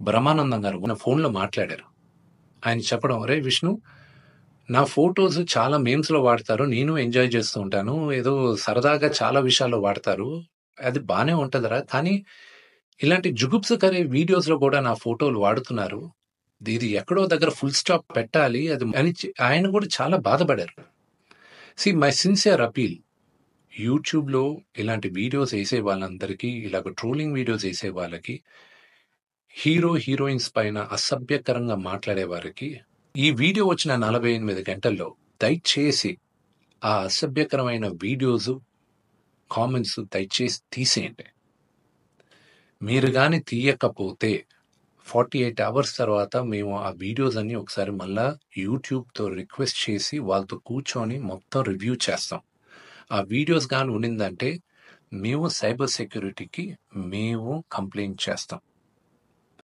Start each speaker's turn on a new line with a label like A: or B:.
A: బ్రహ్మానందం గారు నా ఫోన్‌లో మాట్లాడారు. ఆయన చెప్పడం, "అరేయ్ విష్ణు, నా ఫోటోస్ చాలా మీమ్స్‌లో వాడతారు. నేను ఎంజాయ్ చేస్తూ ఉంటాను. ఏదో సరదాగా చాలా విషయాల్లో వాడతారు. అది బానే ఉంటదిరా. కానీ ఇలాంటి జుగుప్సకర వీడియోస్‌లో కూడా నా ఫోటోలు వాడుతున్నారు. ఇది ఎక్కడో దగ్గర ఫుల్ స్టాప్ పెట్టాలి." అది అని ఆయన కూడా చాలా బాధపడారు. మై సిన్సియర్ అపీల్, యూట్యూబ్‌లో ఇలాంటి వీడియోస్ ఏసే వాళ్ళందరికీ, ఇలాగ ట్రోలింగ్ వీడియోస్ ఏసే వాళ్ళకి, హీరోయిన్స్ పైన అసభ్యకరంగా మాట్లాడే వారికి, ఈ వీడియో వచ్చిన 48 గంటల్లో దయచేసి ఆ అసభ్యకరమైన వీడియోస్, కామెంట్స్ దయచేసి తీసేయండి. మీరు గాని తీయకపోతే 48 అవర్స్ తర్వాత మేము ఆ వీడియోస్ అన్ని ఒకసారి మళ్ళా యూట్యూబ్‌తో రిక్వెస్ట్ చేసి వాళ్ళతో కూర్చొని మొత్తం రివ్యూ చేస్తాం. ఆ వీడియోస్ గాని ఉండిందంటే మేము సైబర్ సెక్యూరిటీకి కంప్లెయింట్ చేస్తాం.